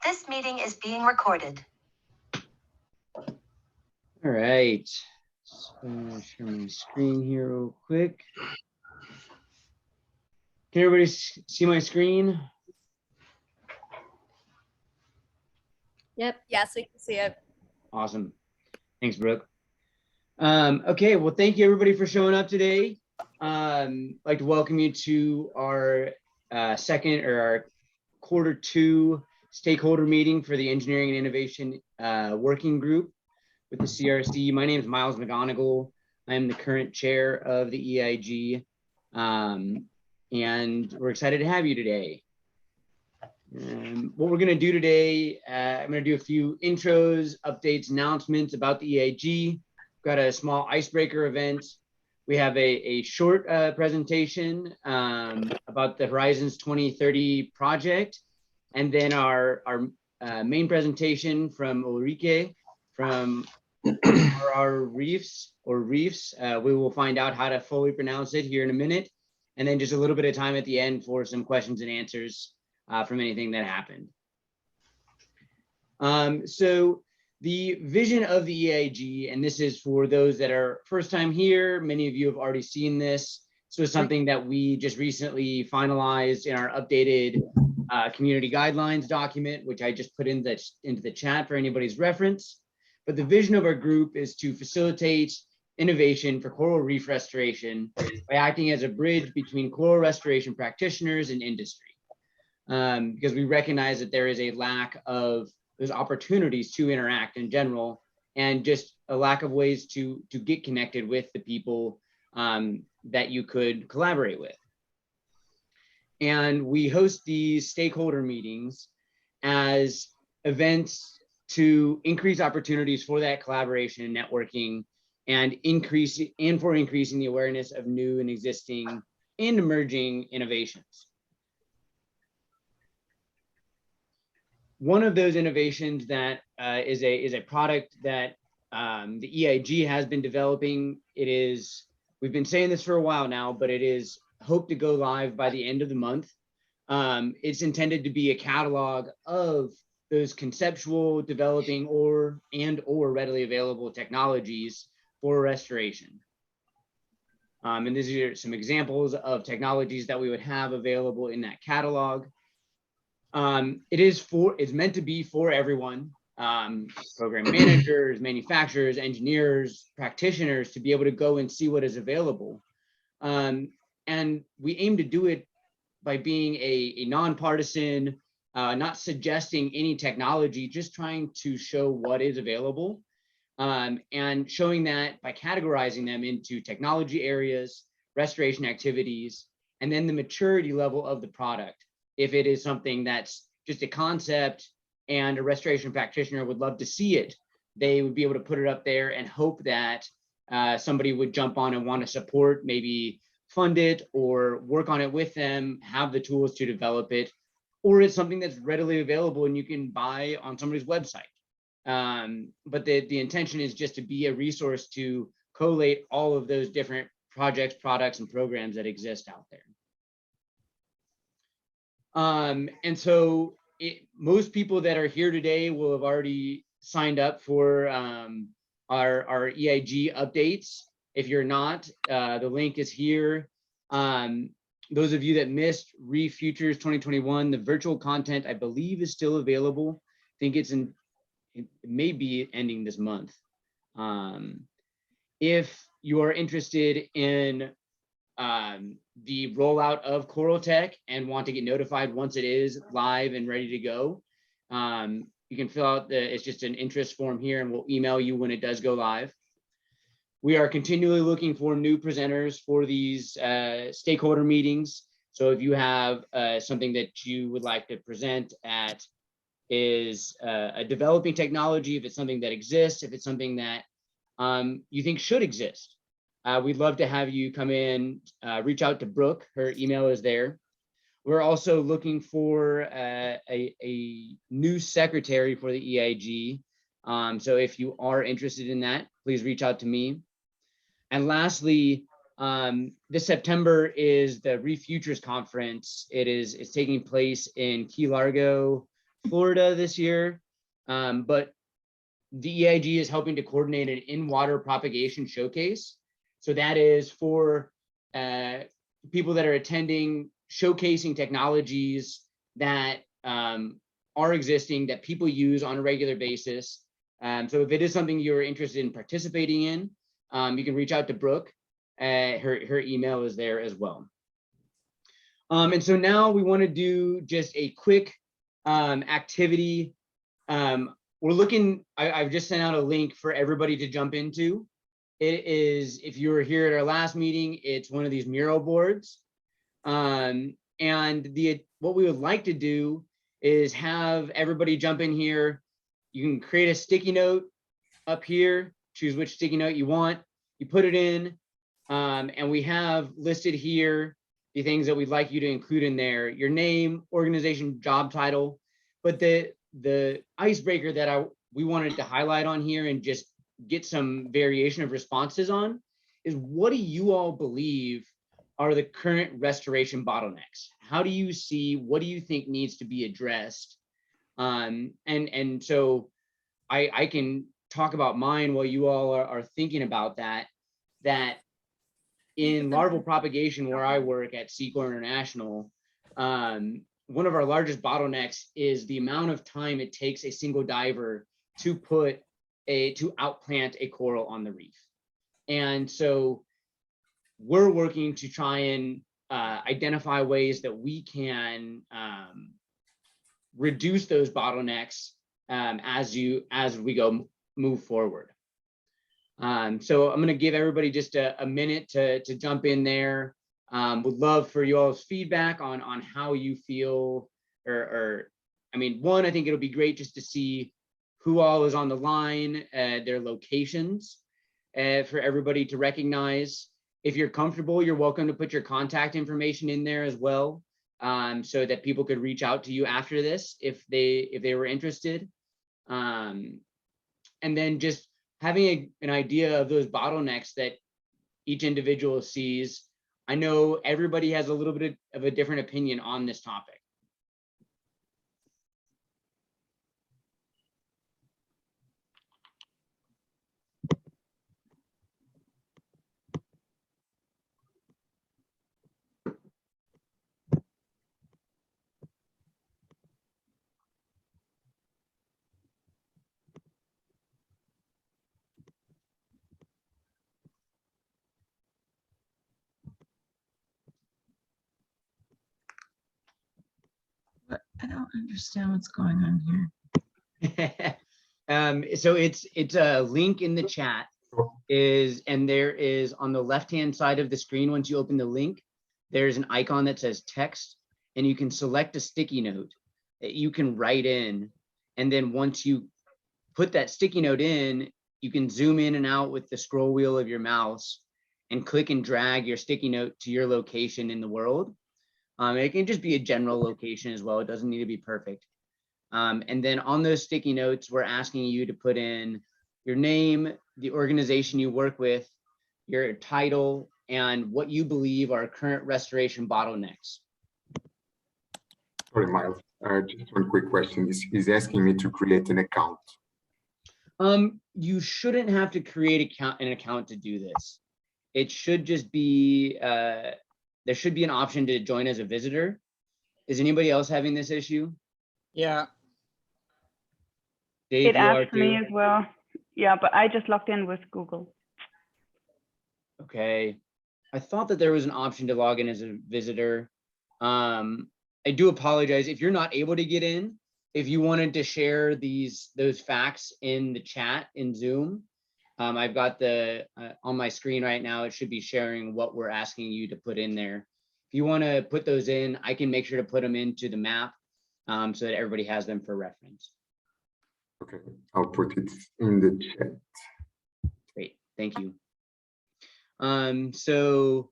This meeting is being recorded. All right, so share my screen here real quick. Can everybody see my screen? Yep. Yes, we can see it. Awesome. Thanks, Brooke. Okay, well, thank you everybody for showing up today. I'd like to welcome you to our second or our Q2 stakeholder meeting for the Engineering and Innovation Working Group with the CRC. My name is Miles McGonigal. I am the current chair of the EIG, and we're excited to have you today. What we're going to do today, I'm going to do a few intros, updates, announcements about the EIG. We've got a small icebreaker event. We have a short presentation about the Horizons 2030 project, and then our main presentation from Ulrike from rrreefs or reefs. We will find out how to fully pronounce it here in a minute, and then just a little bit of time at the end for some questions and answers from anything that happened. So the vision of the EIG, and this is for those that are first time here, many of you have already seen this. So it's something that we just recently finalized in our updated community guidelines document, which I just put into the chat for anybody's reference. But the vision of our group is to facilitate innovation for coral reef restoration by acting as a bridge between coral restoration practitioners and industry. Because we recognize that there is a lack of those opportunities to interact in general, and just a lack of ways to get connected with the people that you could collaborate with. And we host these stakeholder meetings as events to increase opportunities for that collaboration and networking, and for increasing the awareness of new and existing and emerging innovations. One of those innovations that is a product that the EIG has been developing. We've been saying this for a while now, but it is hoped to go live by the end of the month. It's intended to be a catalog of those conceptual, developing, or readily available technologies for restoration. And these are some examples of technologies that we would have available in that catalog. It's meant to be for everyone, program managers, manufacturers, engineers, practitioners, to be able to go and see what is available. And we aim to do it by being a nonpartisan, not suggesting any technology, just trying to show what is available, and showing that by categorizing them into technology areas, restoration activities, and then the maturity level of the product. If it is something that's just a concept and a restoration practitioner would love to see it, they would be able to put it up there and hope that somebody would jump on and want to support, maybe fund it or work on it with them, have the tools to develop it, or it's something that's readily available and you can buy on somebody's website. But the intention is just to be a resource to collate all of those different projects, products, and programs that exist out there. And so most people that are here today will have already signed up for our EIG updates. If you're not, the link is here. Those of you that missed Refutures 2021, the virtual content, I believe, is still available. I think it may be ending this month. If you are interested in the rollout of Coral Tech and want to get notified once it is live and ready to go, you can fill out it's just an interest form here, and we'll email you when it does go live. We are continually looking for new presenters for these stakeholder meetings. So if you have something that you would like to present at, is a developing technology, if it's something that exists, if it's something that you think should exist, we'd love to have you come in, reach out to Brooke. Her email is there. We're also looking for a new secretary for the EIG. So if you are interested in that, please reach out to me. And lastly, this September is the Refutures Conference. It's taking place in Key Largo, Florida this year, but the EIG is helping to coordinate an in-water propagation showcase. So that is for people that are attending, showcasing technologies that are existing that people use on a regular basis. So if it is something you're interested in participating in, you can reach out to Brooke. Her email is there as well. And so now we want to do just a quick activity. We're looking, I've just sent out a link for everybody to jump into. It is, if you were here at our last meeting, it's one of these mural boards. And what we would like to do is have everybody jump in here. You can create a sticky note up here, choose which sticky note you want, you put it in, and we have listed here the things that we'd like you to include in there, your name, organization, job title. But the icebreaker that we wanted to highlight on here and just get some variation of responses on is, what do you all believe are the current restoration bottlenecks? How do you see, what do you think needs to be addressed? And so I can talk about mine while you all are thinking about that in larval propagation, where I work at Seacore International, one of our largest bottlenecks is the amount of time it takes a single diver to outplant a coral on the reef. And so we're working to try and identify ways that we can reduce those bottlenecks as we move forward. So I'm going to give everybody just a minute to jump in there. Would love for you all's feedback on how you feel, or I mean, one, I think it'll be great just to see who all is on the line, their locations, for everybody to recognize. If you're comfortable, you're welcome to put your contact information in there as well, so that people could reach out to you after this if they were interested. And then just having an idea of those bottlenecks that each individual sees. I know everybody has a little bit of a different opinion on this topic. But I don't understand what's going on here. So it's a link in the chat, and there is on the left-hand side of the screen, once you open the link, there's an icon that says text, and you can select a sticky note that you can write in. And then once you put that sticky note in, you can zoom in and out with the scroll wheel of your mouse and click and drag your sticky note to your location in the world. It can just be a general location as well. It doesn't need to be perfect. And then on those sticky notes, we're asking you to put in your name, the organization you work with, your title, and what you believe are current restoration bottlenecks. Sorry, Miles, just one quick question. He's asking me to create an account. You shouldn't have to create an account to do this. It should just be, there should be an option to join as a visitor. Is anybody else having this issue? Yeah. Dave, It asked me as well. Yeah, but I just logged in with Google. Okay. I thought that there was an option to log in as a visitor. I do apologize if you're not able to get in. If you wanted to share those facts in the chat in Zoom, I've got on my screen right now, it should be sharing what we're asking you to put in there. If you want to put those in, I can make sure to put them into the map so that everybody has them for reference. Okay, I'll put it in the chat. Great, thank you. So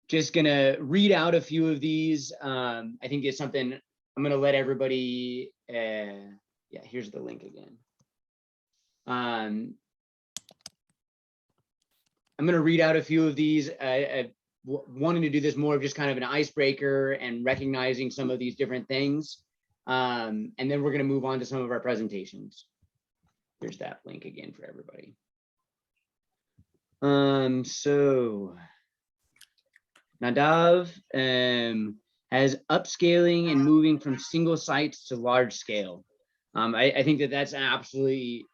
just gonna read out a few of these. I think it's something I'm gonna let everybody, yeah, here's the link again. I'm gonna read out a few of these. Wanting to do this more of just kind of an icebreaker and recognizing some of these different things. And then we're going to move on to some of our presentations. There's that link again for everybody. So Nadav has upscaling and moving from single sites to large scale. I think that that's absolutely,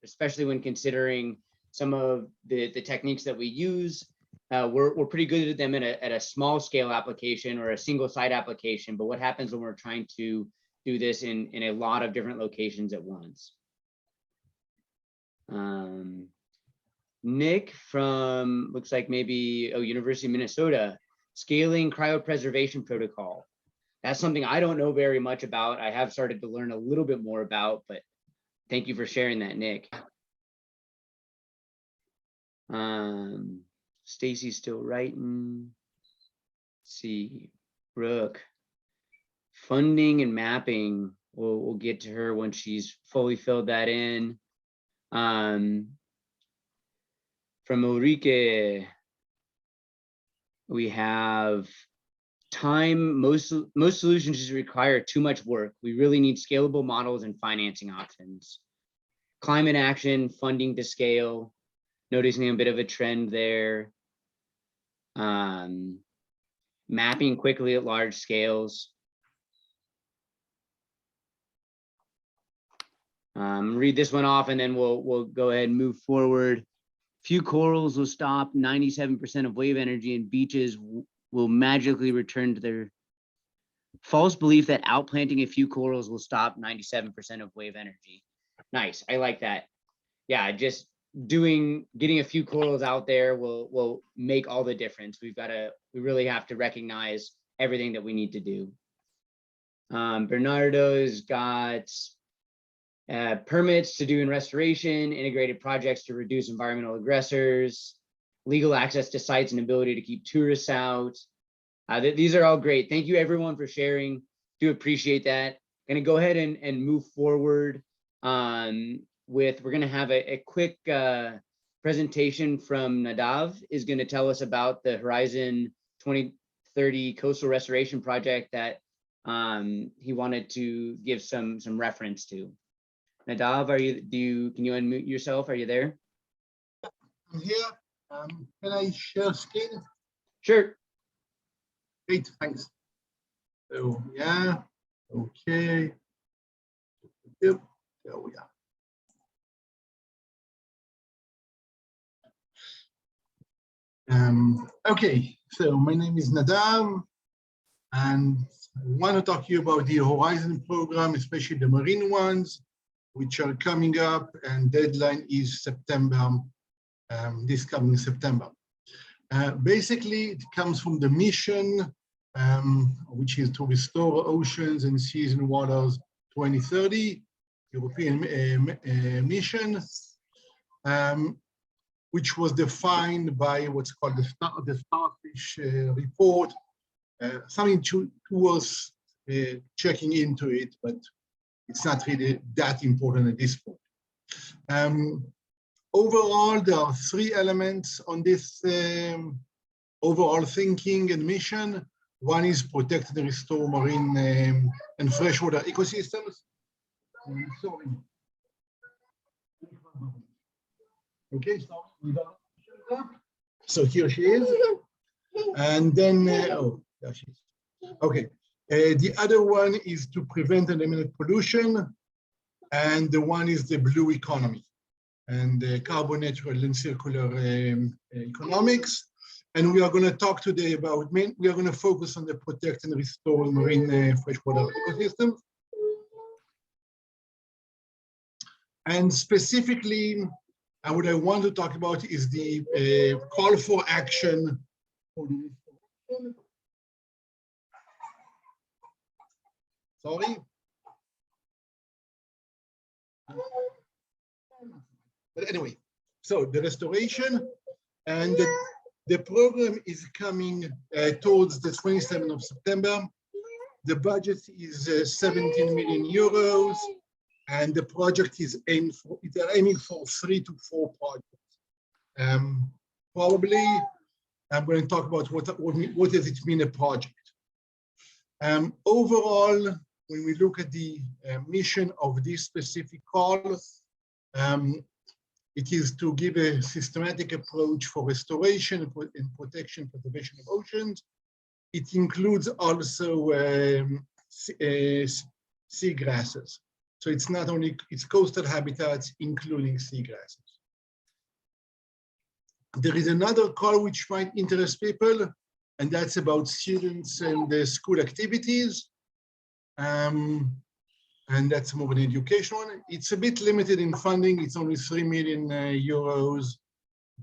especially when considering some of the techniques that we use, we're pretty good at them at a small scale application or a single site application. But what happens when we're trying to do this in a lot of different locations at once? Nick from, looks like maybe, University of Minnesota, scaling cryopreservation protocol. That's something I don't know very much about. I have started to learn a little bit more about, but thank you for sharing that, Nick. Stacy's still writing. Let's see, Brooke. Funding and mapping, we'll get to her when she's fully filled that in. From Ulrike, we have time. Most solutions just require too much work. We really need scalable models and financing options. Climate action, funding to scale, noticing a bit of a trend there. Mapping quickly at large scales. Read this one off and then we'll go ahead and move forward. Few corals will stop 97% of wave energy, and beaches will magically return to their false belief that outplanting a few corals will stop 97% of wave energy. Nice, I like that. Yeah, just getting a few corals out there will make all the difference. We really have to recognize everything that we need to do. Bernardo's got permits to do in restoration, integrated projects to reduce environmental aggressors, legal access to sites and ability to keep tourists out. These are all great. Thank you everyone for sharing. Do appreciate that. Going to go ahead and move forward we're going to have a quick presentation from Nadav. Is going to tell us about the Horizon 2030 Coastal Restoration Project that he wanted to give some reference to. Nadav, can you unmute yourself? Are you there? I'm here. Can I share screen? Sure. Great, thanks. So yeah, okay. Yep, there we are. Okay, so my name is Nadav, and I want to talk to you about the Horizon program, especially the marine ones, which are coming up, and deadline is September, this coming September. Basically, it comes from the mission, which is to restore oceans and seas and waters 2030, European mission, which was defined by what's called the Starfish report. Something towards checking into it, but it's not really that important at this point. Overall, there are 3 elements on this overall thinking and mission. One is protect and restore marine and freshwater ecosystems. Sorry. Okay, so here she is. And then, oh, there she is. Okay. The other one is to prevent and eliminate pollution, and the one is the blue economy and carbon neutral and circular economics. And we are going to talk today about, we are going to focus on the protect and restore marine freshwater ecosystems. And specifically, what I want to talk about is the call for action. Sorry. But anyway, so the restoration and the program is coming towards the 27th of September. The budget is 17 million euros, and the project is they're aiming for 3 to 4 projects. Probably, I'm going to talk about what does it mean a project. Overall, when we look at the mission of this specific call, it is to give a systematic approach for restoration and protection, preservation of oceans. It includes also seagrasses. So it's not only, it's coastal habitats, including seagrasses. There is another call which might interest people, and that's about students and the school activities. And that's more an education one. It's a bit limited in funding. It's only 3 million euros,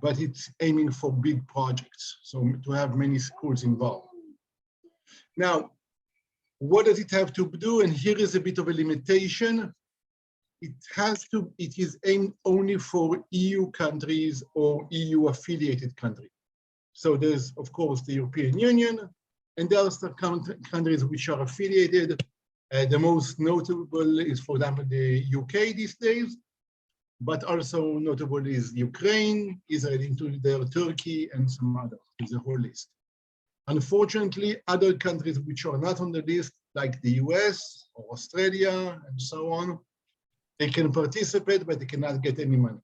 but it's aiming for big projects. So to have many schools involved. Now, what does it have to do? And here is a bit of a limitation. It is aimed only for EU countries or EU affiliated countries. So there's, of course, the European Union, and there are some countries which are affiliated. The most notable is, for example, the UK these days, but also notable is Ukraine, Israel included there, Turkey, and some others. There's a whole list. Unfortunately, other countries which are not on the list, like the US or Australia and so on, they can participate, but they cannot get any money.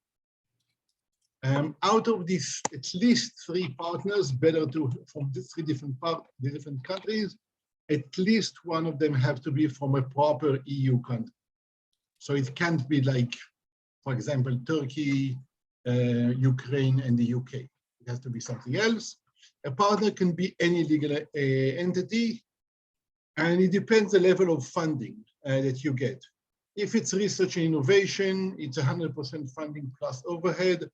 Out of these, at least 3 partners, from the 3 different countries, at least one of them have to be from a proper EU country. So it can't be like, for example, Turkey, Ukraine, and the UK. It has to be something else. A partner can be any legal entity, and it depends the level of funding that you get. If it's research and innovation, it's 100% funding plus overhead.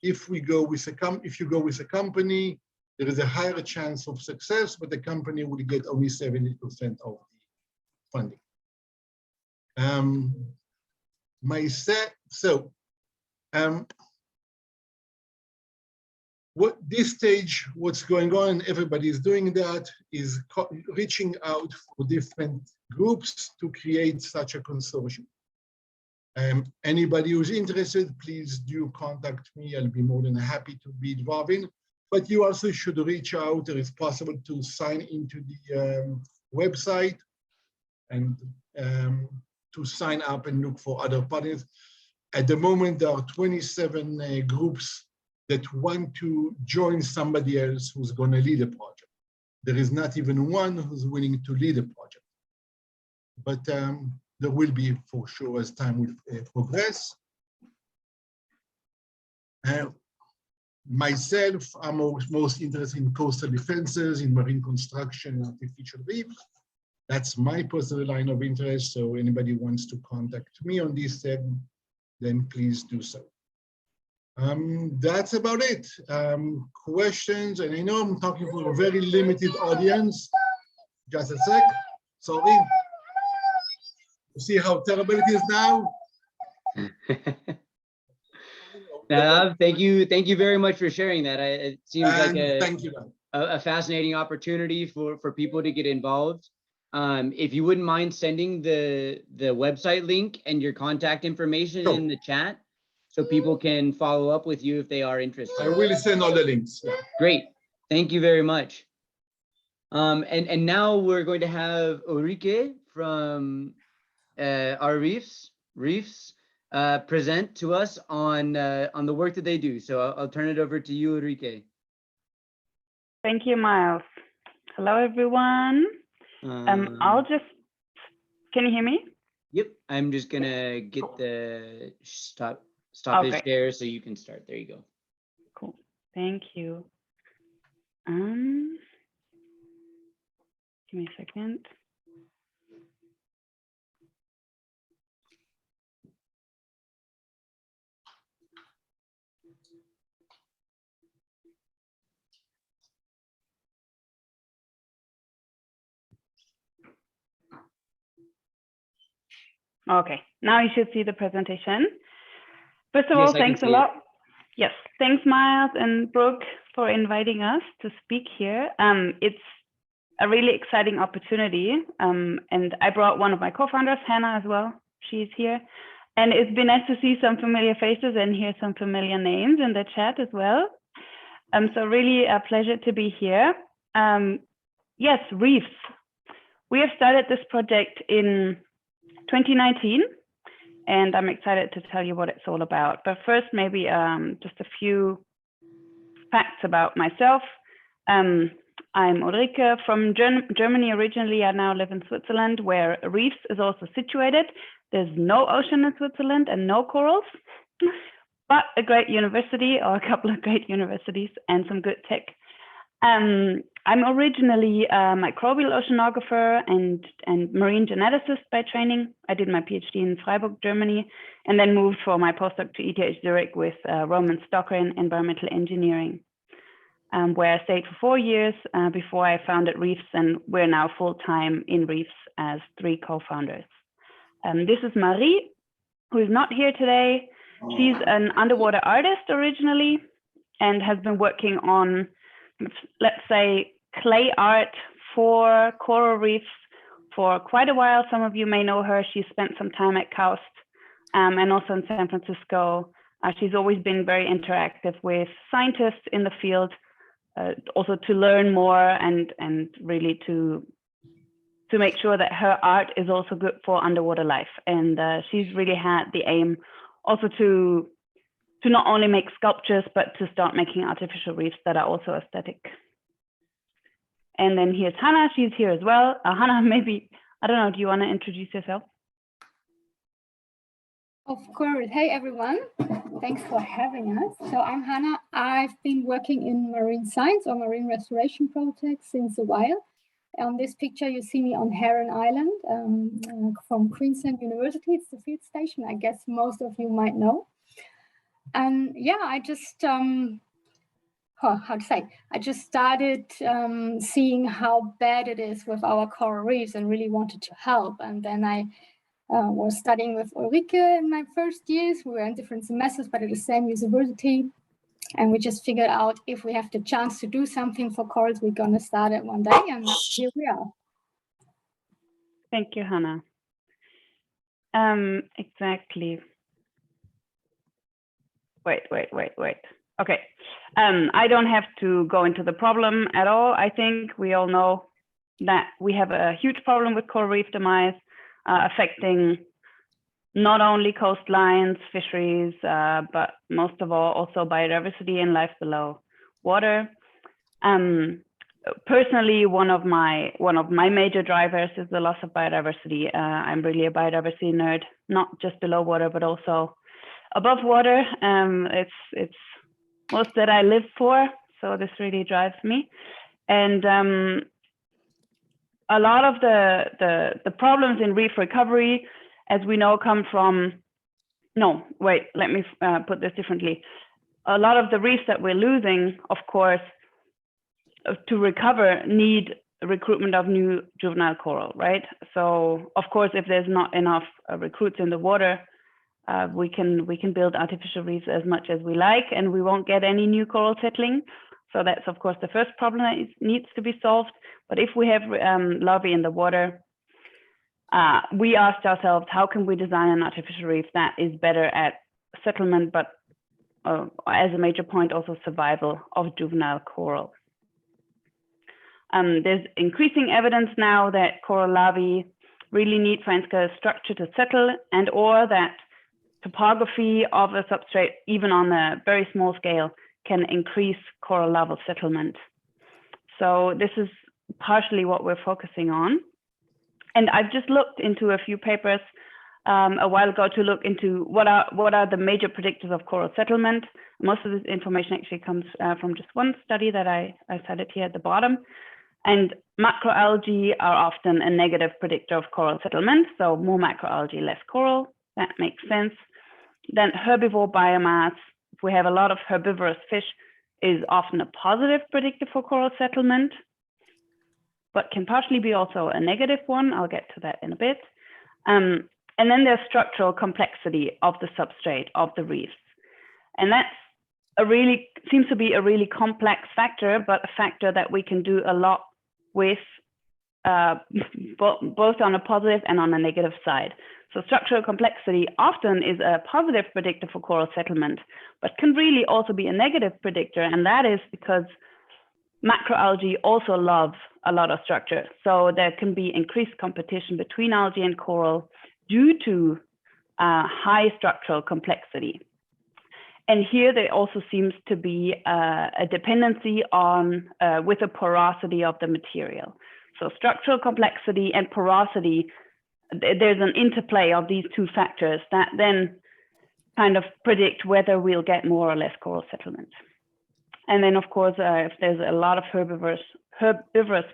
If you go with a company, there is a higher chance of success, but the company will get only 70% of the funding. This stage, what's going on, everybody is doing that, is reaching out for different groups to create such a consortium. Anybody who's interested, please do contact me. I'll be more than happy to be involved in. But you also should reach out. It's possible to sign into the website and to sign up and look for other partners. At the moment, there are 27 groups that want to join somebody else who's going to lead a project. There is not even one who's willing to lead a project. But there will be, for sure, as time will progress. Myself, I'm most interested in coastal defenses, in marine construction, and artificial reefs. That's my personal line of interest. So anybody wants to contact me on this, then please do so. That's about it. Questions, and I know I'm talking for a very limited audience. Just a sec. Sorry. You see how terrible it is now? Thank you very much for sharing that. It seems like a fascinating opportunity for people to get involved. If you wouldn't mind sending the website link and your contact information in the chat, so people can follow up with you if they are interested. I will send all the links. Yeah. Great, thank you very much. And now we're going to have Ulrike from our Reefs present to us on the work that they do. So I'll turn it over to you, Ulrike. Thank you, Miles. Hello, everyone. Can you hear me? Yep, I'm just gonna get the stop his share so you can start. There you go. Cool, thank you. Give me a second. Okay, now you should see the presentation. First of all, thanks a lot. Yes, thanks Miles and Brooke for inviting us to speak here. It's a really exciting opportunity. And I brought one of my co-founders, Hanna, as well. She's here. And it's been nice to see some familiar faces and hear some familiar names in the chat as well. So really a pleasure to be here. Yes, reefs. We have started this project in 2019, and I'm excited to tell you what it's all about. But first, maybe just a few facts about myself. I'm Ulrike from Germany originally. I now live in Switzerland, where Reefs is also situated. There's no ocean in Switzerland and no corals, but a great university, or a couple of great universities, and some good tech. I'm originally a microbial oceanographer and marine geneticist by training. I did my PhD in Freiburg, Germany, and then moved for my postdoc to ETH Zurich with Roman Stocker in environmental engineering, where I stayed for 4 years before I founded Reefs, and we're now full-time in Reefs as 3 co-founders. This is Marie, who is not here today. She's an underwater artist originally and has been working on, let's say, clay art for coral reefs for quite a while. Some of you may know her. She spent some time at KAUST and also in San Francisco. She's always been very interactive with scientists in the field, also to learn more and really to make sure that her art is also good for underwater life. And she's really had the aim also to not only make sculptures, but to start making artificial reefs that are also aesthetic. And then here's Hanna, she's here as well. Hanna, maybe, I don't know, do you want to introduce yourself? Of course. Hey, everyone. Thanks for having us. So I'm Hanna. I've been working in marine science or marine restoration projects since a while. On this picture, you see me on Heron Island from Queensland University. It's the field station, I guess most of you might know. And yeah, I just, I just started seeing how bad it is with our coral reefs and really wanted to help. And then I was studying with Ulrike in my first years. We were in different semesters, but at the same university. And we just figured out if we have the chance to do something for corals, we're going to start it one day. And here we are. Thank you, Hanna. Exactly. Wait. Okay. I don't have to go into the problem at all. I think we all know that we have a huge problem with coral reef demise affecting not only coastlines, fisheries, but most of all also biodiversity and life below water. Personally, one of my major drivers is the loss of biodiversity. I'm really a biodiversity nerd, not just below water, but also above water. It's most that I live for, so this really drives me. And a lot of the problems in reef recovery, as we know, come from, let me put this differently. A lot of the reefs that we're losing, of course, to recover need recruitment of new juvenile coral, right? So of course, if there's not enough recruits in the water, we can build artificial reefs as much as we like, and we won't get any new coral settling. So that's of course the first problem that needs to be solved. But if we have larvae in the water, we asked ourselves, how can we design an artificial reef that is better at settlement, but as a major point, also survival of juvenile coral? There's increasing evidence now that coral larvae really need fine-scale structure to settle, and or that topography of a substrate, even on a very small scale, can increase coral larval settlement. So this is partially what we're focusing on. And I've just looked into a few papers a while ago to look into what are the major predictors of coral settlement. Most of this information actually comes from just one study that I cited here at the bottom. And macroalgae are often a negative predictor of coral settlement. So more macroalgae, less coral. That makes sense. Then herbivore biomass, if we have a lot of herbivorous fish, is often a positive predictor for coral settlement, but can partially be also a negative one. I'll get to that in a bit. And then there's structural complexity of the substrate of the reefs. And that's seems to be a really complex factor, but a factor that we can do a lot with, both on a positive and on a negative side. So structural complexity often is a positive predictor for coral settlement, but can really also be a negative predictor. And that is because macroalgae also love a lot of structure. So there can be increased competition between algae and coral due to high structural complexity. And here there also seems to be a dependency on with the porosity of the material. So structural complexity and porosity, there's an interplay of these two factors that then kind of predict whether we'll get more or less coral settlement. And then of course, if there's a lot of herbivorous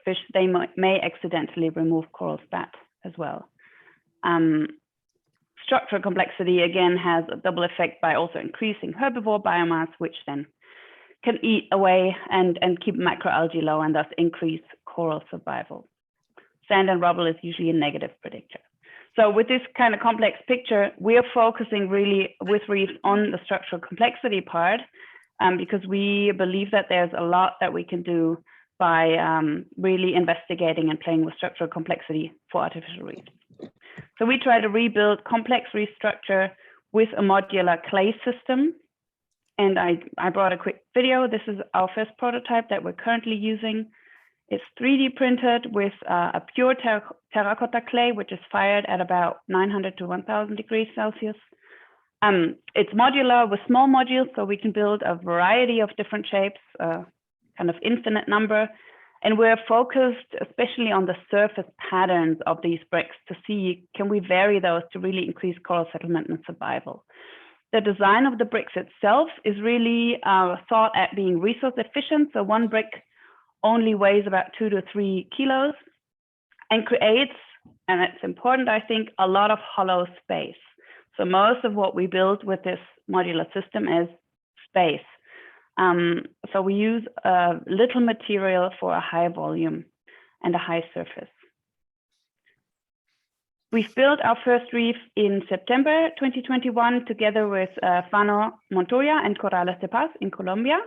fish, they may accidentally remove coral spat as well. Structural complexity again has a double effect by also increasing herbivore biomass, which then can eat away and keep macroalgae low and thus increase coral survival. Sand and rubble is usually a negative predictor. So with this kind of complex picture, we are focusing really with reefs on the structural complexity part because we believe that there's a lot that we can do by really investigating and playing with structural complexity for artificial reefs. So we try to rebuild complex reef structure with a modular clay system. And I brought a quick video. This is our first prototype that we're currently using. It's 3D printed with a pure terracotta clay, which is fired at about 900 to 1000 degrees Celsius. It's modular with small modules, so we can build a variety of different shapes, kind of infinite number. And we're focused especially on the surface patterns of these bricks to see, can we vary those to really increase coral settlement and survival? The design of the bricks itself is really thought at being resource efficient. So one brick only weighs about 2 to 3 kilos and creates, and it's important, I think, a lot of hollow space. So most of what we build with this modular system is space. So we use little material for a high volume and a high surface. We've built our first reef in September 2021 together with Fano Montoya and Coral Restoration in Colombia,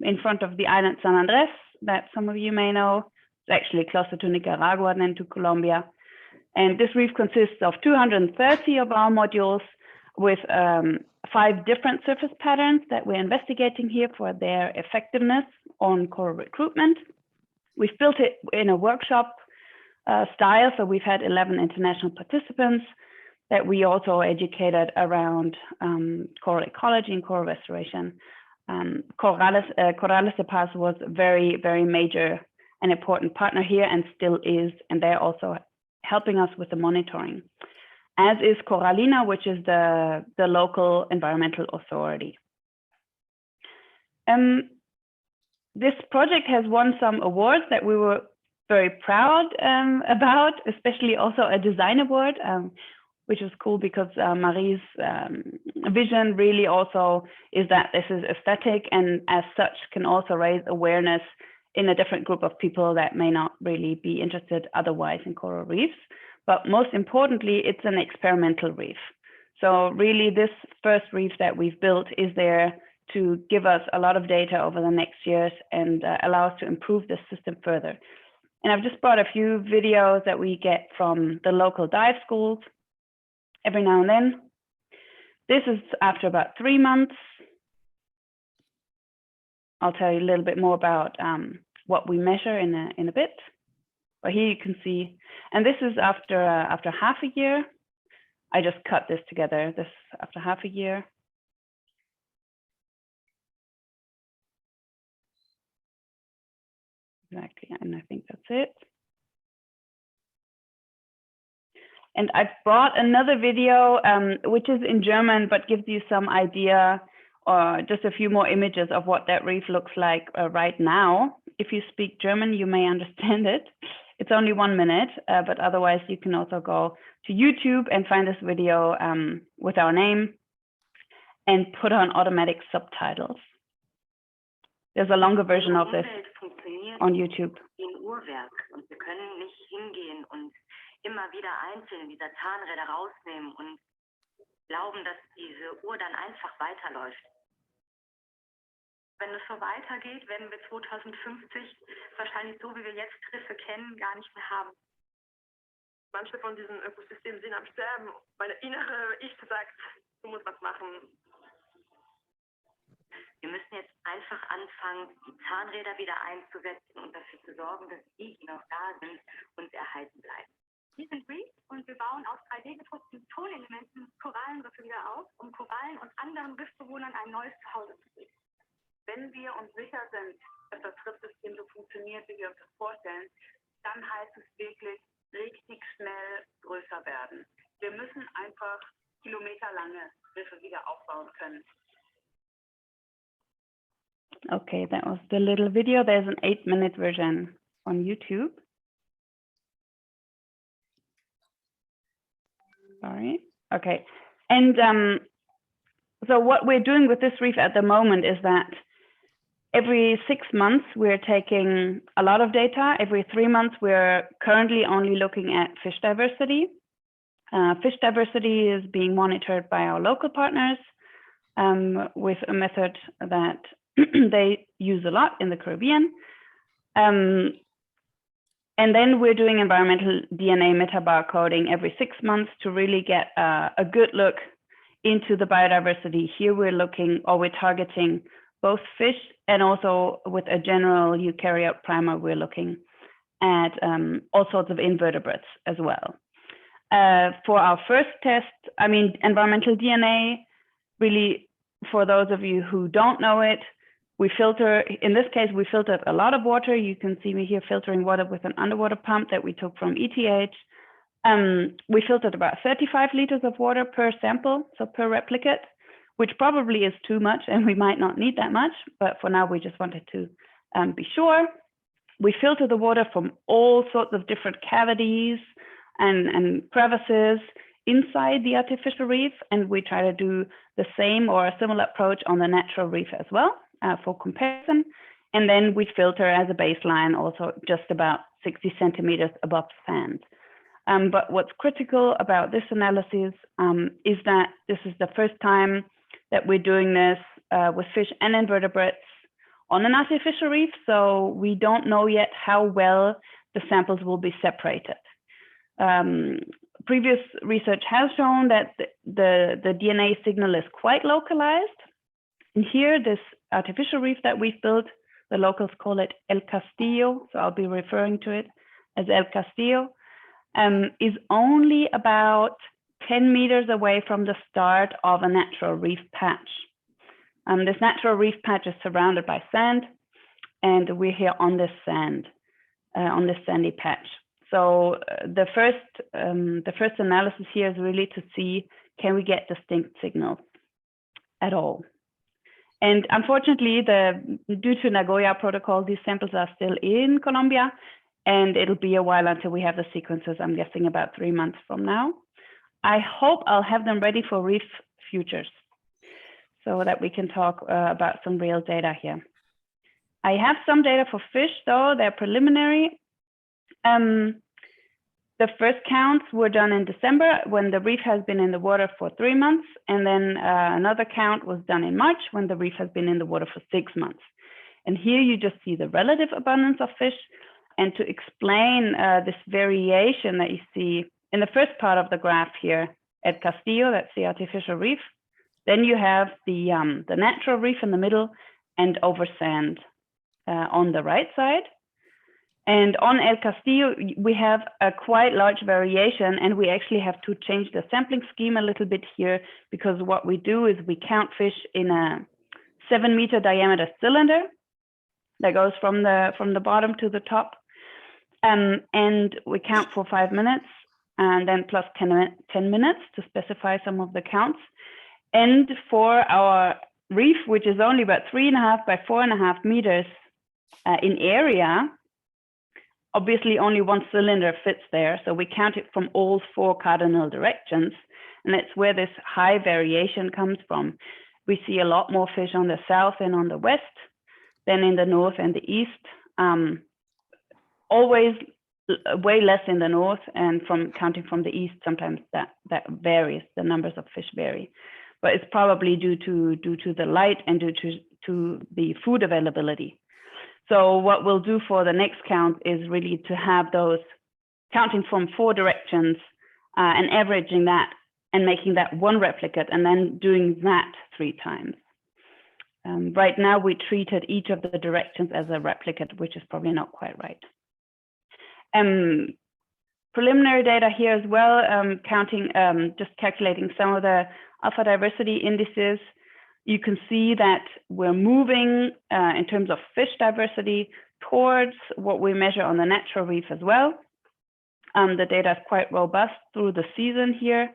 in front of the island San Andres that some of you may know. It's actually closer to Nicaragua than to Colombia. And this reef consists of 230 of our modules with 5 different surface patterns that we're investigating here for their effectiveness on coral recruitment. We've built it in a workshop style, so we've had 11 international participants that we also educated around coral ecology and coral restoration. Coral Restoration was a very, very major and important partner here and still is, and they're also helping us with the monitoring, as is Corallina, which is the local environmental authority. This project has won some awards that we were very proud about, especially also a design award, which is cool because Marie's vision really also is that this is aesthetic and as such can also raise awareness in a different group of people that may not really be interested otherwise in coral reefs. But most importantly, it's an experimental reef. So really this first reef that we've built is there to give us a lot of data over the next years and allow us to improve this system further. And I've just brought a few videos that we get from the local dive schools every now and then. This is after about 3 months. I'll tell you a little bit more about what we measure in a bit. But here you can see, and this is after half a year. I just cut this together, this after half a year. Exactly, and I think that's it. And I've brought another video, which is in German, but gives you some idea or just a few more images of what that reef looks like right now. If you speak German, you may understand it. It's only 1 minute, but otherwise you can also go to YouTube and find this video with our name and put on automatic subtitles. There's a longer version of this on YouTube. Und wir können nicht hingehen und immer wieder einzeln dieser Zahnräder rausnehmen und glauben, dass diese Uhr dann einfach weiterläuft. Wenn es so weitergeht, werden wir 2050 wahrscheinlich so, wie wir jetzt Riffe kennen, gar nicht mehr haben. Manche von diesen Ökosystemen sind am Sterben. Meine innere Ich sagt, du musst was machen. Wir müssen jetzt einfach anfangen, die Zahnräder wieder einzusetzen und dafür zu sorgen, dass die noch da sind und erhalten bleiben. Wir sind Reef und wir bauen aus 3D-gedruckten Tonelementen Korallenriffe wieder auf, um Korallen und anderen Riffbewohnern ein neues Zuhause zu geben. Wenn wir uns sicher sind, dass das Riffsystem so funktioniert, wie wir uns das vorstellen, dann heißt es wirklich richtig schnell größer werden. Wir müssen einfach kilometerlange Riffe wieder aufbauen können. Okay, that was the little video. There's an 8-minute version on YouTube. Sorry. Okay. And so what we're doing with this reef at the moment is that every 6 months, we're taking a lot of data. Every 3 months, we're currently only looking at fish diversity. Fish diversity is being monitored by our local partners with a method that they use a lot in the Caribbean. And then we're doing environmental DNA metabarcoding every 6 months to really get a good look into the biodiversity. Here we're looking, or we're targeting both fish and also with a general eukaryote primer, we're looking at all sorts of invertebrates as well. For our first test, I mean, environmental DNA, really, for those of you who don't know it, we filter, in this case, we filtered a lot of water. You can see me here filtering water with an underwater pump that we took from ETH. We filtered about 35 liters of water per sample, so per replicate, which probably is too much and we might not need that much, but for now we just wanted to be sure. We filter the water from all sorts of different cavities and crevices inside the artificial reef, and we try to do the same or a similar approach on the natural reef as well for comparison. And then we filter as a baseline also just about 60 centimeters above sand. But what's critical about this analysis is that this is the first time that we're doing this with fish and invertebrates on an artificial reef. So we don't know yet how well the samples will be separated. Previous research has shown that the DNA signal is quite localized. And here, this artificial reef that we've built, the locals call it El Castillo, so I'll be referring to it as El Castillo, is only about 10 meters away from the start of a natural reef patch. This natural reef patch is surrounded by sand, and we're here on this sand, on this sandy patch. So the first analysis here is really to see, can we get distinct signals at all? And unfortunately, due to Nagoya Protocol, these samples are still in Colombia, and it'll be a while until we have the sequences. I'm guessing about 3 months from now. I hope I'll have them ready for Reef Futures so that we can talk about some real data here. I have some data for fish, though. They're preliminary. The first counts were done in December when the reef has been in the water for 3 months. And then another count was done in March when the reef has been in the water for 6 months. And here you just see the relative abundance of fish. And to explain this variation that you see in the first part of the graph here at Castillo, that's the artificial reef, then you have the natural reef in the middle and over sand on the right side. And on El Castillo, we have a quite large variation, and we actually have to change the sampling scheme a little bit here, because what we do is we count fish in a 7-meter diameter cylinder that goes from the bottom to the top. And we count for 5 minutes, and then plus 10 minutes to specify some of the counts. And for our reef, which is only about 3.5 by 4.5 meters in area, obviously only one cylinder fits there. So we count it from all 4 cardinal directions. And that's where this high variation comes from. We see a lot more fish on the south and on the west than in the north and the east. Always way less in the north, and from counting from the east, sometimes that varies, the numbers of fish vary. But it's probably due to the light and due to the food availability. So what we'll do for the next count is really to have those counting from 4 directions and averaging that and making that one replicate and then doing that 3 times. Right now, we treated each of the directions as a replicate, which is probably not quite right. Preliminary data here as well, just calculating some of the alpha diversity indices. You can see that we're moving in terms of fish diversity towards what we measure on the natural reef as well. The data is quite robust through the season here,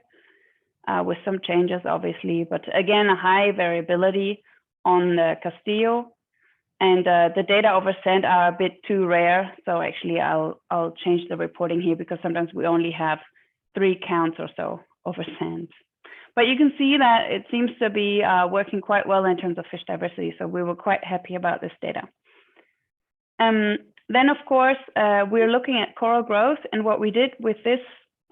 with some changes obviously, but again, a high variability on the Castillo. And the data over sand are a bit too rare. So actually I'll change the reporting here because sometimes we only have 3 counts or so over sand. But you can see that it seems to be working quite well in terms of fish diversity. So we were quite happy about this data. Then of course, we're looking at coral growth, and what we did with this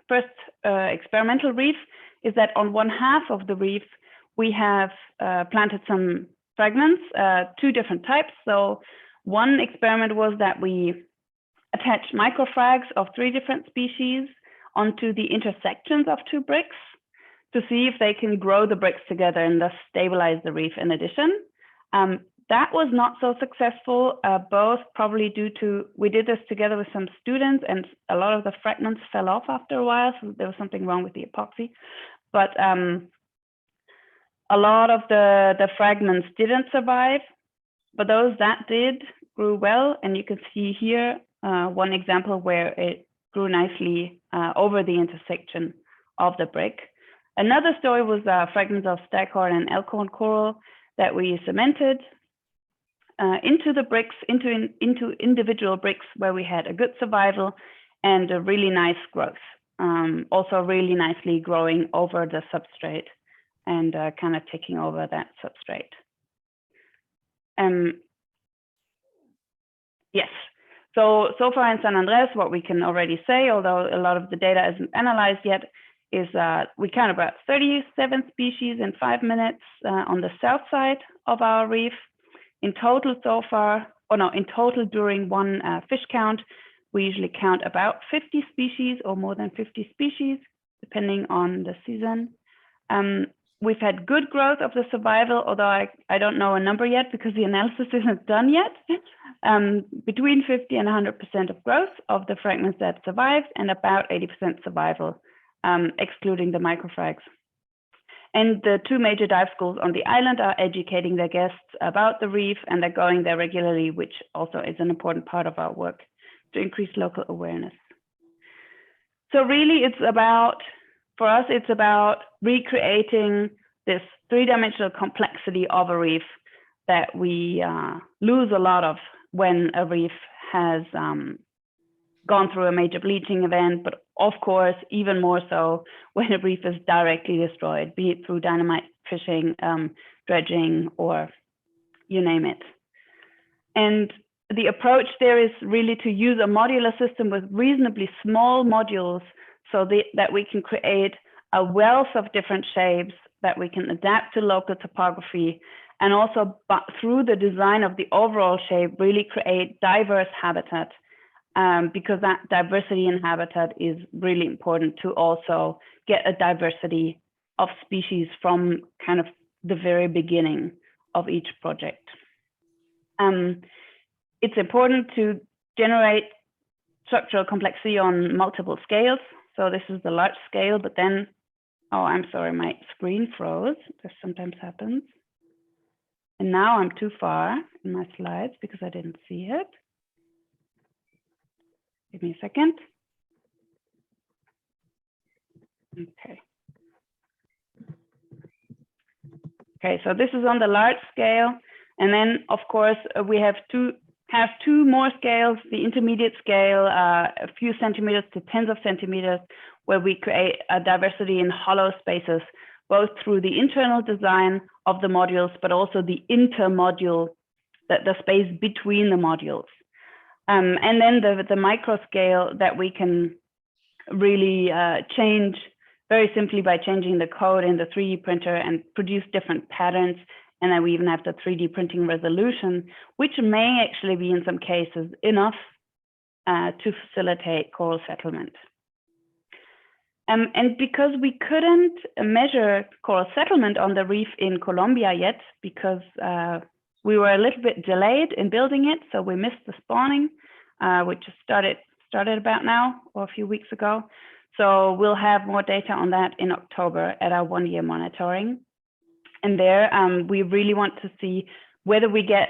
first experimental reef is that on one half of the reef, we have planted some fragments, 2 different types. So one experiment was that we attached microfrags of 3 different species onto the intersections of 2 bricks to see if they can grow the bricks together and thus stabilize the reef in addition. That was not so successful, both probably due to, we did this together with some students and a lot of the fragments fell off after a while, so there was something wrong with the epoxy. But a lot of the fragments didn't survive, but those that did grew well. And you can see here one example where it grew nicely over the intersection of the brick. Another story was fragments of Stakeholder and elkhorn coral that we cemented into the bricks, into individual bricks where we had a good survival and a really nice growth. Also really nicely growing over the substrate and kind of taking over that substrate. Yes, so far in San Andres, what we can already say, although a lot of the data isn't analyzed yet, is we count about 37 species in 5 minutes on the south side of our reef. In total so far, in total during one fish count, we usually count about 50 species or more than 50 species, depending on the season. We've had good growth of the survival, although I don't know a number yet because the analysis isn't done yet. Between 50 and 100% of growth of the fragments that survived and about 80% survival, excluding the microfrags. And the 2 major dive schools on the island are educating their guests about the reef, and they're going there regularly, which also is an important part of our work to increase local awareness. So really it's about, for us, it's about recreating this 3-dimensional complexity of a reef that we lose a lot of when a reef has gone through a major bleaching event, but of course, even more so when a reef is directly destroyed, be it through dynamite fishing, dredging, or you name it. And the approach there is really to use a modular system with reasonably small modules so that we can create a wealth of different shapes that we can adapt to local topography, and also through the design of the overall shape, really create diverse habitat. Because that diversity in habitat is really important to also get a diversity of species from kind of the very beginning of each project. It's important to generate structural complexity on multiple scales. So this is the large scale, but then, oh, I'm sorry, my screen froze. This sometimes happens. And now I'm too far in my slides because I didn't see it. Give me a second. Okay. Okay, so this is on the large scale. And then, of course, we have two more scales, the intermediate scale, a few centimeters to tens of centimeters, where we create a diversity in hollow spaces, both through the internal design of the modules, but also the intermodule, the space between the modules. And then the micro scale that we can really change very simply by changing the code in the 3D printer and produce different patterns. And then we even have the 3D printing resolution, which may actually be in some cases enough to facilitate coral settlement. And because we couldn't measure coral settlement on the reef in Colombia yet, because we were a little bit delayed in building it, so we missed the spawning, which started about now or a few weeks ago. So we'll have more data on that in October at our 1-year monitoring. And there we really want to see whether we get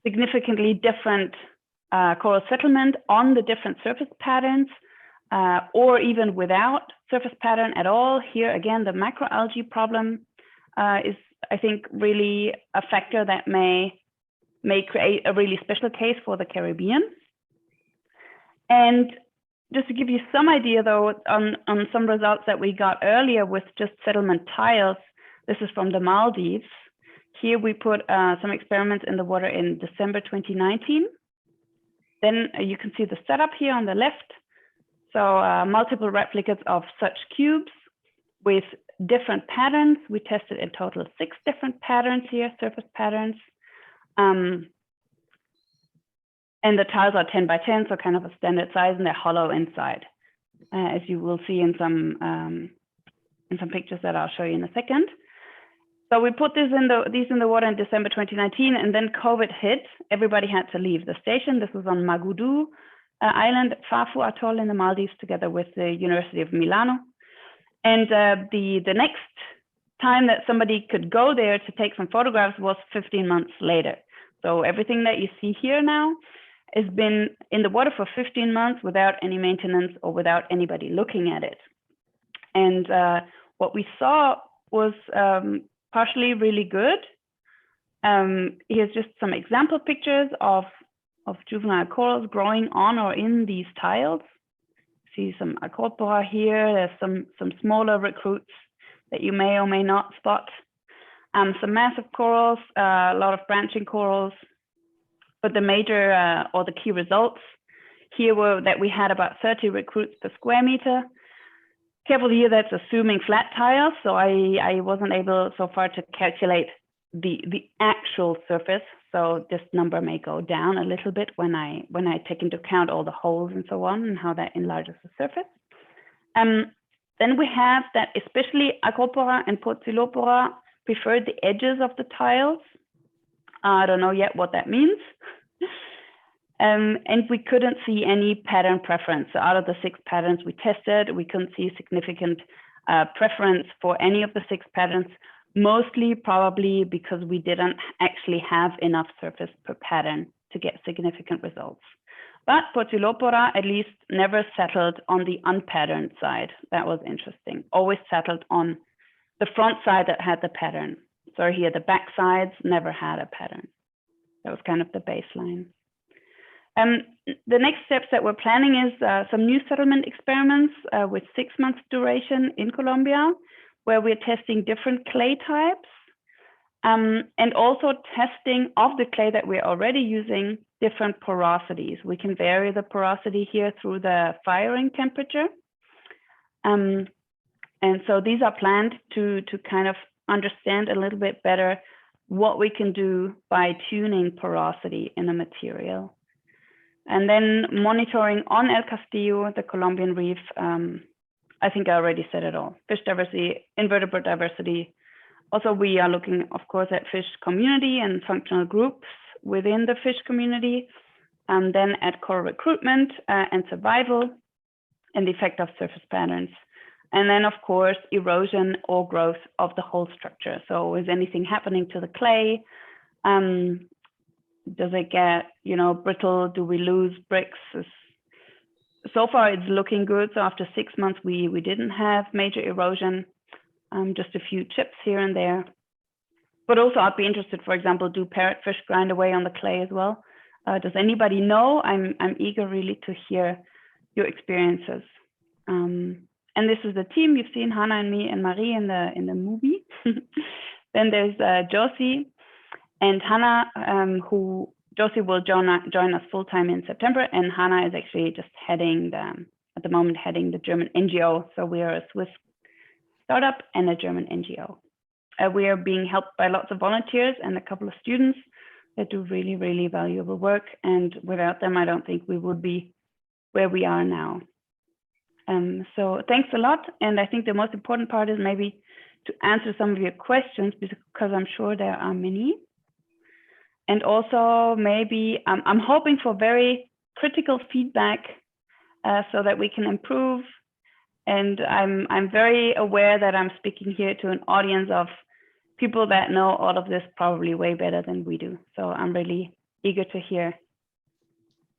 significantly different coral settlement on the different surface patterns, or even without surface pattern at all. Here again, the macroalgae problem is, I think, really a factor that may create a really special case for the Caribbean. And just to give you some idea, though, on some results that we got earlier with just settlement tiles, this is from the Maldives. Here we put some experiments in the water in December 2019. Then you can see the setup here on the left. So multiple replicates of such cubes with different patterns. We tested in total 6 different patterns here, surface patterns. And the tiles are 10 by 10, so kind of a standard size, and they're hollow inside, as you will see in some pictures that I'll show you in a second. So we put these in the water in December 2019, and then COVID hit. Everybody had to leave the station. This was on Magudu Island, Fafu Atoll in the Maldives, together with the University of Milano. And the next time that somebody could go there to take some photographs was 15 months later. So everything that you see here now has been in the water for 15 months without any maintenance or without anybody looking at it. And what we saw was partially really good. Here's just some example pictures of juvenile corals growing on or in these tiles. See some Acropora here. There's some smaller recruits that you may or may not spot. Some massive corals, a lot of branching corals. But the major or the key results here were that we had about 30 recruits per square meter. Careful here, that's assuming flat tiles. So I wasn't able so far to calculate the actual surface. So this number may go down a little bit when I take into account all the holes and so on and how that enlarges the surface. Then we have that especially Acropora and Poecilopora preferred the edges of the tiles. I don't know yet what that means. And we couldn't see any pattern preference. So out of the 6 patterns we tested, we couldn't see significant preference for any of the 6 patterns, mostly probably because we didn't actually have enough surface per pattern to get significant results. But Poecilopora at least never settled on the unpatterned side. That was interesting. Always settled on the front side that had the pattern. So here the back sides never had a pattern. That was kind of the baseline. The next steps that we're planning is some new settlement experiments with 6 months duration in Colombia, where we're testing different clay types and also testing of the clay that we're already using different porosities. We can vary the porosity here through the firing temperature. And so these are planned to kind of understand a little bit better what we can do by tuning porosity in a material. And then monitoring on El Castillo, the Colombian reef. I think I already said it all. Fish diversity, invertebrate diversity. Also, we are looking, of course, at fish community and functional groups within the fish community. And then at coral recruitment and survival and the effect of surface patterns. And then, of course, erosion or growth of the whole structure. So is anything happening to the clay? Does it get, brittle? Do we lose bricks? So far, it's looking good. So after 6 months, we didn't have major erosion, just a few chips here and there. But also, I'd be interested, for example, do parrotfish grind away on the clay as well? Does anybody know? I'm eager really to hear your experiences. And this is the team. You've seen Hanna and me and Marie in the movie. Then there's Josie and Hanna, Josie will join us full-time in September, and Hanna is actually just heading at the moment heading the German NGO. So we are a Swiss startup and a German NGO. We are being helped by lots of volunteers and a couple of students that do really, really valuable work. And without them, I don't think we would be where we are now. So thanks a lot. And I think the most important part is maybe to answer some of your questions, because I'm sure there are many. And also maybe I'm hoping for very critical feedback so that we can improve. And I'm very aware that I'm speaking here to an audience of people that know all of this probably way better than we do. So I'm really eager to hear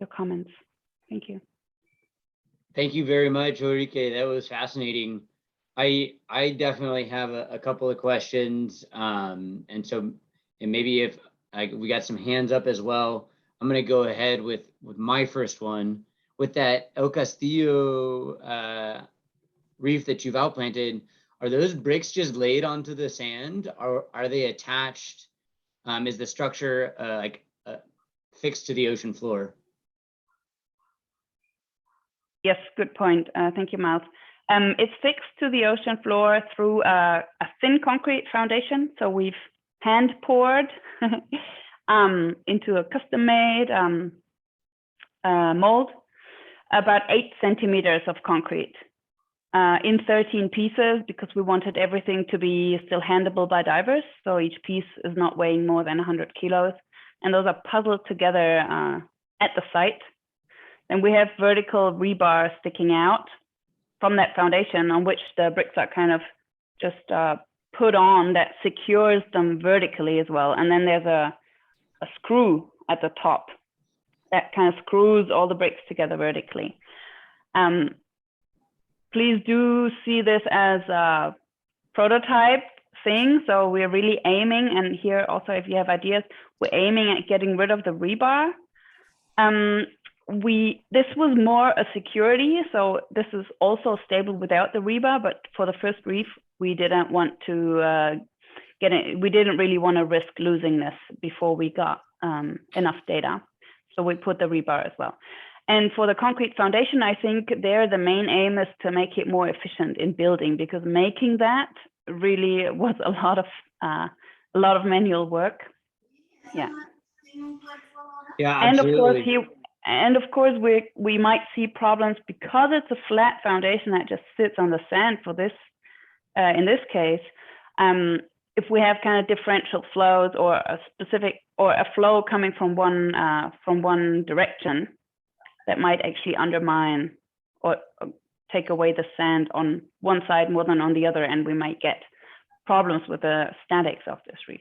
your comments. Thank you. Thank you very much, Ulrike. That was fascinating. I definitely have a couple of questions. And maybe if we got some hands up as well, I'm going to go ahead with my first one. With that El Castillo reef that you've outplanted, are those bricks just laid onto the sand, or are they attached? Is the structure fixed to the ocean floor? Yes, good point. Thank you, Miles. It's fixed to the ocean floor through a thin concrete foundation. So we've hand poured into a custom-made mold, about 8 centimeters of concrete in 13 pieces, because we wanted everything to be still handleable by divers. So each piece is not weighing more than 100 kilos. And those are puzzled together at the site. And we have vertical rebar sticking out from that foundation on which the bricks are kind of just put on that secures them vertically as well. And then there's a screw at the top that kind of screws all the bricks together vertically. Please do see this as a prototype thing. So we're really aiming, and here also if you have ideas, we're aiming at getting rid of the rebar. This was more a security, so this is also stable without the rebar, but for the first reef, we didn't want to we didn't really want to risk losing this before we got enough data. So we put the rebar as well. And for the concrete foundation, I think there the main aim is to make it more efficient in building, because making that really was a lot of manual work. Yeah. Yeah, absolutely. And of course, we might see problems because it's a flat foundation that just sits on the sand for this, in this case. If we have kind of differential flows or a flow coming from one direction, that might actually undermine or take away the sand on one side more than on the other, and we might get problems with the statics of this reef.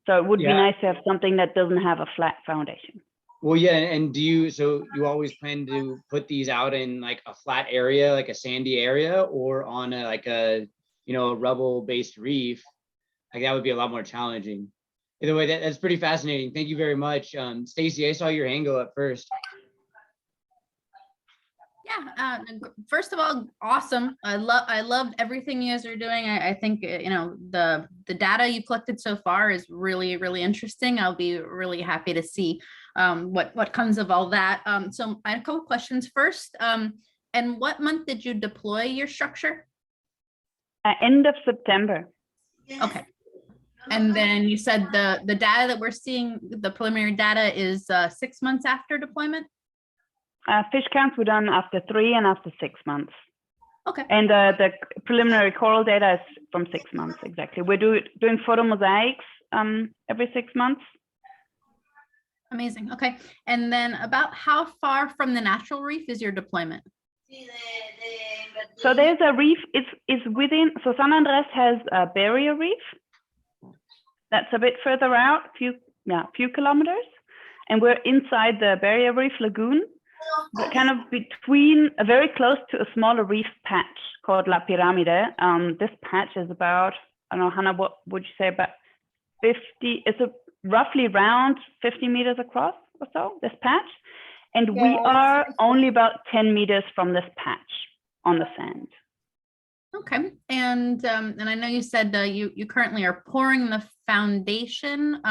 So it would be nice to have something that doesn't have a flat foundation. Well, yeah, and so you always plan to put these out in like a flat area, like a sandy area, or on a rubble-based reef? Like that would be a lot more challenging. Either way, that's pretty fascinating. Thank you very much. Stacy, I saw your hand go up first. Yeah, first of all, awesome. I loved everything you guys are doing. I think the data you collected so far is really, really interesting. I'll be really happy to see what comes of all that. So I have a couple questions. First, and what month did you deploy your structure? End of September. Okay. And then you said the data that we're seeing, the preliminary data is 6 months after deployment? Fish counts were done after 3 and after 6 months. Okay. And the preliminary coral data is from 6 months, exactly. We're doing photo mosaics every 6 months. Amazing. Okay. And then about how far from the natural reef is your deployment? So there's a reef, it's within, so San Andres has a barrier reef. That's a bit further out, a few kilometers. And we're inside the barrier reef lagoon, but kind of between, very close to a smaller reef patch called La Pirámide. This patch is about, I don't know, Hanna, what would you say, about 50, it's roughly around 50 meters across or so, this patch. And we are only about 10 meters from this patch on the sand. Okay, and I know you said you currently are pouring the foundation.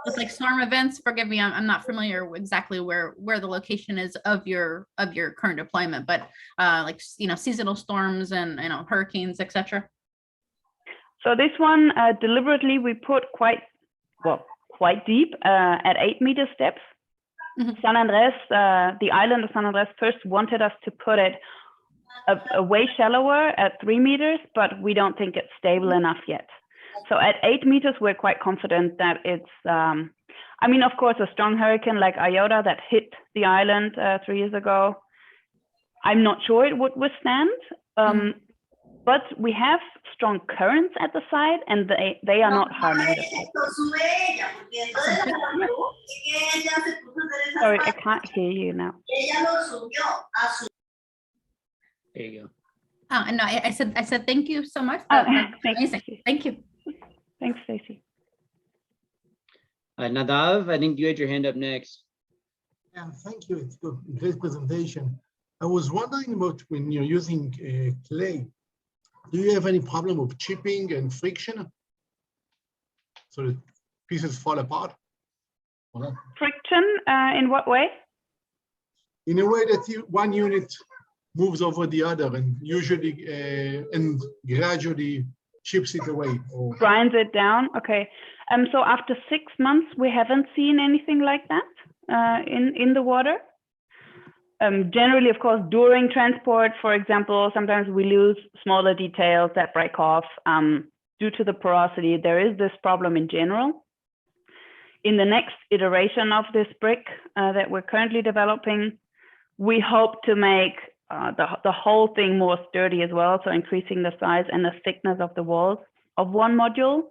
With like storm events, forgive me, I'm not familiar exactly where the location is of your current deployment, but like seasonal storms and hurricanes, etc. So this one deliberately we put quite deep at 8-meter steps, San Andres, the island of San Andres first wanted us to put it a way shallower at 3 meters, but we don't think it's stable enough yet. So at 8 meters, we're quite confident that it's, I mean, of course, a strong hurricane like Iota that hit the island 3 years ago, I'm not sure it would withstand. But we have strong currents at the side, and they are not harming the ship. Sorry, I can't hear you now. There you go. No, I said thank you so much. Thank you. Thank you. Thanks, Stacey. Nadav, I think you had your hand up next. Yeah, thank you. It's good. Great presentation. I was wondering about when you're using clay, do you have any problem of chipping and friction? So the pieces fall apart? Friction, in what way? In a way that one unit moves over the other and usually and gradually chips it away. Or... Grinds it down. Okay. So after 6 months, we haven't seen anything like that in the water. Generally, of course, during transport, for example, sometimes we lose smaller details that break off due to the porosity. There is this problem in general. In the next iteration of this brick that we're currently developing, we hope to make the whole thing more sturdy as well, so increasing the size and the thickness of the walls of one module.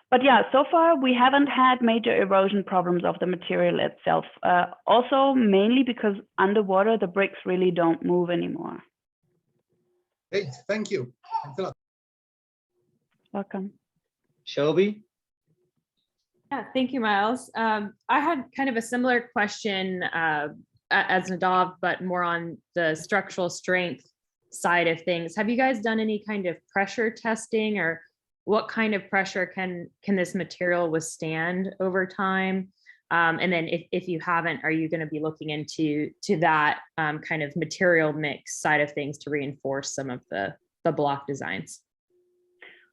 But yeah, so far we haven't had major erosion problems of the material itself. Also, mainly because underwater, the bricks really don't move anymore. Hey, thank you. Thanks a lot. Welcome. Shelby? Yeah, thank you, Miles. I had kind of a similar question as Nadav, but more on the structural strength side of things. Have you guys done any kind of pressure testing, or what kind of pressure can this material withstand over time? And then if you haven't, are you going to be looking into that kind of material mix side of things to reinforce some of the block designs?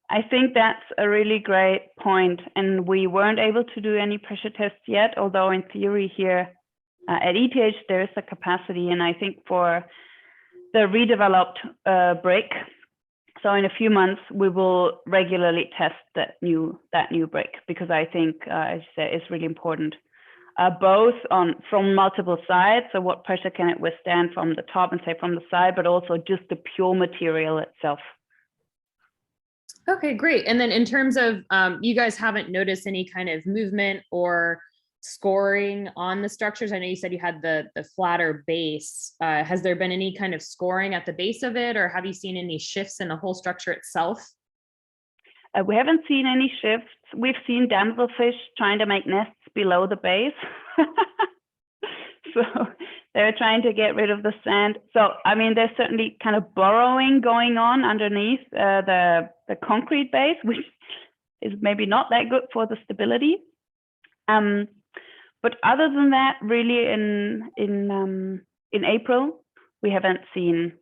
I think that's a really great point, and we weren't able to do any pressure tests yet, although in theory here at ETH there is a capacity, and I think for the redeveloped brick, so in a few months we will regularly test that new brick, because I think, as you said, it's really important, both from multiple sides. So what pressure can it withstand from the top and say from the side, but also just the pure material itself. Okay, great. And then in terms of, you guys haven't noticed any kind of movement or scoring on the structures? I know you said you had the flatter base. Has there been any kind of scoring at the base of it, or have you seen any shifts in the whole structure itself? We haven't seen any shifts. We've seen damselfish trying to make nests below the base. So they're trying to get rid of the sand. So, I mean, there's certainly kind of burrowing going on underneath the concrete base, which is maybe not that good for the stability. But other than that, really in April, we haven't seen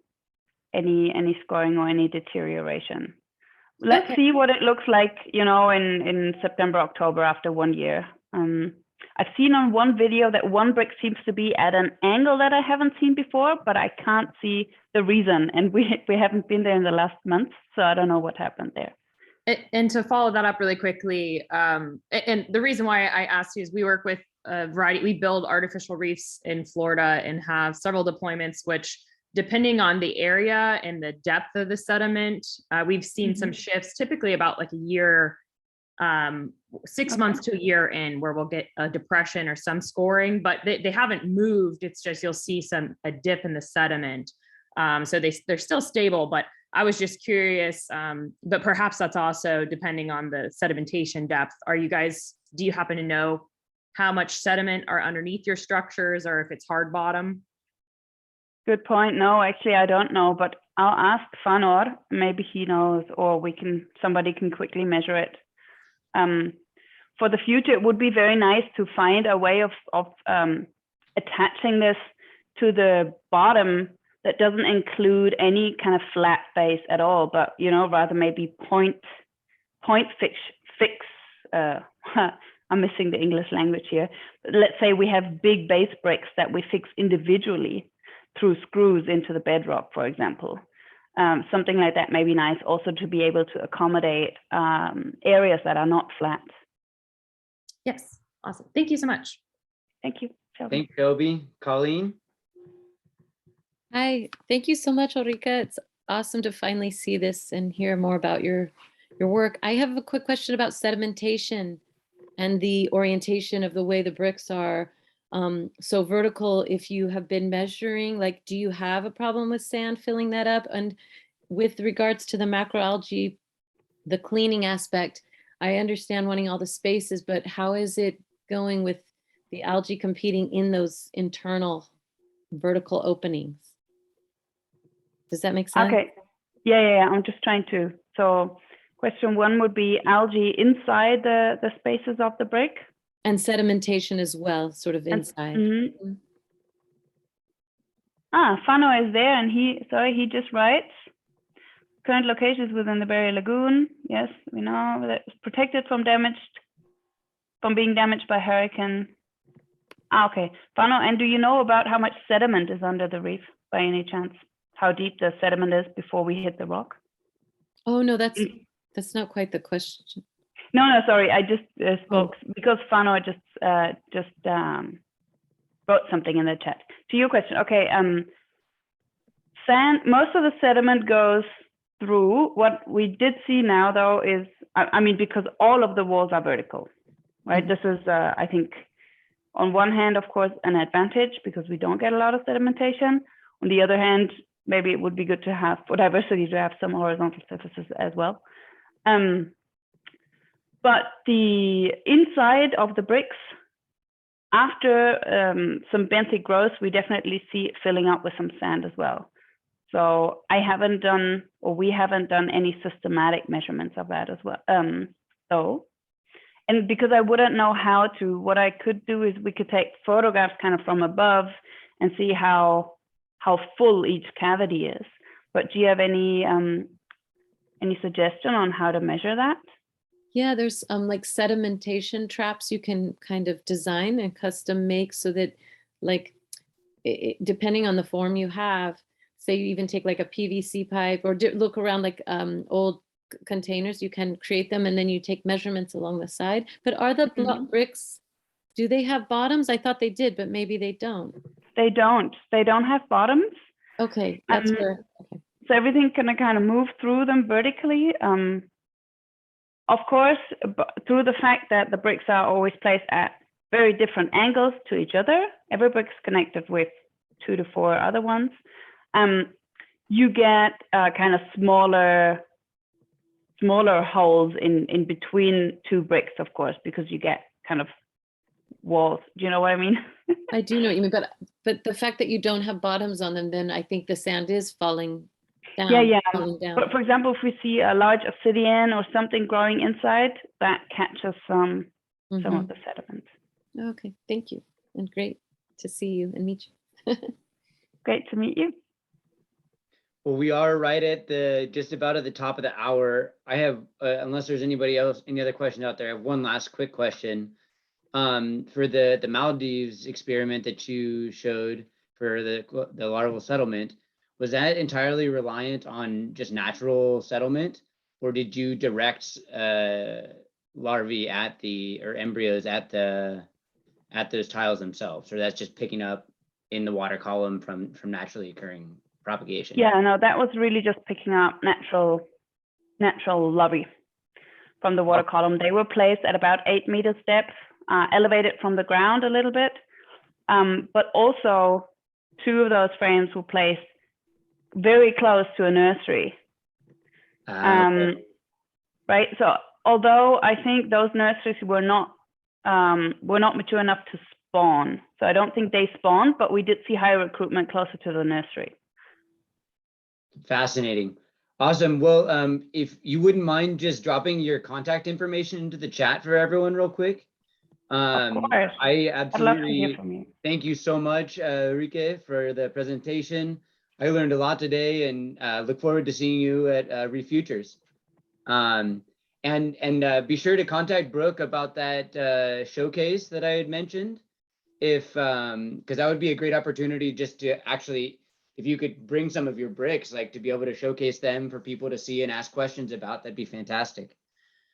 any scoring or any deterioration. Let's see what it looks like, you know, in September, October after 1 year. I've seen on one video that one brick seems to be at an angle that I haven't seen before, but I can't see the reason. And we haven't been there in the last month, so I don't know what happened there. And to follow that up really quickly, and the reason why I asked you is we work with a variety, we build artificial reefs in Florida and have several deployments, which depending on the area and the depth of the sediment, we've seen some shifts, typically about like a year, 6 months to a year in, where we'll get a depression or some scoring, but they haven't moved. It's just, you'll see a dip in the sediment. So they're still stable, but I was just curious, but perhaps that's also depending on the sedimentation depth. Do you happen to know how much sediment are underneath your structures, or if it's hard bottom? Good point. No, actually, I don't know, but I'll ask Fanor. Maybe he knows, or somebody can quickly measure it. For the future, it would be very nice to find a way of attaching this to the bottom that doesn't include any kind of flat base at all, but, you know, rather maybe point fix. I'm missing the English language here. But let's say we have big base bricks that we fix individually through screws into the bedrock, for example. Something like that may be nice also to be able to accommodate areas that are not flat. Yes, awesome. Thank you so much. Thank you, Shelby. Thanks, Shelby. Colleen? Hi, thank you so much, Ulrike. It's awesome to finally see this and hear more about your work. I have a quick question about sedimentation and the orientation of the way the bricks are. So vertical, if you have been measuring, like, do you have a problem with sand filling that up? And with regards to the macroalgae, the cleaning aspect, I understand wanting all the spaces, but how is it going with the algae competing in those internal vertical openings? Does that make sense? Okay. Yeah. I'm just trying to. So question one would be algae inside the spaces of the brick. And sedimentation as well, sort of inside. Fano is there, and he just writes, current locations within the Barrier Lagoon. Yes, we know that it's protected from being damaged by hurricane. Okay, Fano, and do you know about how much sediment is under the reef by any chance? How deep the sediment is before we hit the rock? Oh no, that's not quite the question. No, sorry. I just spoke because Fano just wrote something in the chat. To your question, okay. Sand. Most of the sediment goes through. What we did see now, though, is I mean, because all of the walls are vertical, right? This is, I think, on one hand, of course, an advantage because we don't get a lot of sedimentation. On the other hand, maybe it would be good to have, for diversity, to have some horizontal surfaces as well. But the inside of the bricks, after some benthic growth, we definitely see it filling up with some sand as well. So I haven't done, or we haven't done any systematic measurements of that as well. And because I wouldn't know how to, what I could do is we could take photographs kind of from above and see how full each cavity is. But do you have any suggestion on how to measure that? Yeah, there's like sedimentation traps you can kind of design and custom make so that, like, depending on the form you have, say you even take like a PVC pipe or look around like old containers, you can create them and then you take measurements along the side. But are the bricks, do they have bottoms? I thought they did, but maybe they don't. They don't have bottoms. Okay, that's where, okay. So everything can kind of move through them vertically. Of course, through the fact that the bricks are always placed at very different angles to each other, every brick is connected with 2 to 4 other ones. You get kind of smaller holes in between 2 bricks, of course, because you get kind of walls. Do you know what I mean? I do know what you mean, but the fact that you don't have bottoms on them, then I think the sand is falling down. Yeah. Falling down. But for example, if we see a large obsidian or something growing inside, that catches some of the sediment. Okay, thank you, and great to see you and meet you. Great to meet you. Well, we are right at just about at the top of the hour. I have, unless there's anybody else, any other questions out there, I have one last quick question. For the Maldives experiment that you showed for the larval settlement, was that entirely reliant on just natural settlement, or did you direct larvae or embryos at those tiles themselves, or that's just picking up in the water column from naturally occurring propagation? Yeah, no, that was really just picking up natural larvae from the water column. They were placed at about 8 meters depth, elevated from the ground a little bit, but also 2 of those frames were placed very close to a nursery. Right. So although I think those nurseries were not mature enough to spawn, so I don't think they spawned, but we did see higher recruitment closer to the nursery. Fascinating. Awesome. Well, if you wouldn't mind just dropping your contact information into the chat for everyone real quick. Of course. I absolutely, I'd love to hear from you. Thank you so much, Ulrike, for the presentation. I learned a lot today and look forward to seeing you at Refutures. And be sure to contact Brooke about that showcase that I had mentioned, if because that would be a great opportunity just to actually, if you could bring some of your bricks, like to be able to showcase them for people to see and ask questions about, that'd be fantastic.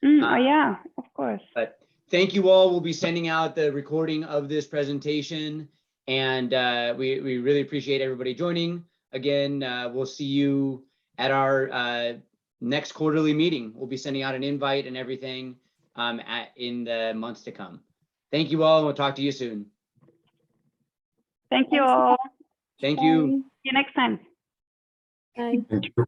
Oh yeah, of course. But thank you all. We'll be sending out the recording of this presentation, and we really appreciate everybody joining. Again, we'll see you at our next quarterly meeting. We'll be sending out an invite and everything in the months to come. Thank you all, and we'll talk to you soon. Thank you all. Thank you. See you next time. Bye. Thank you.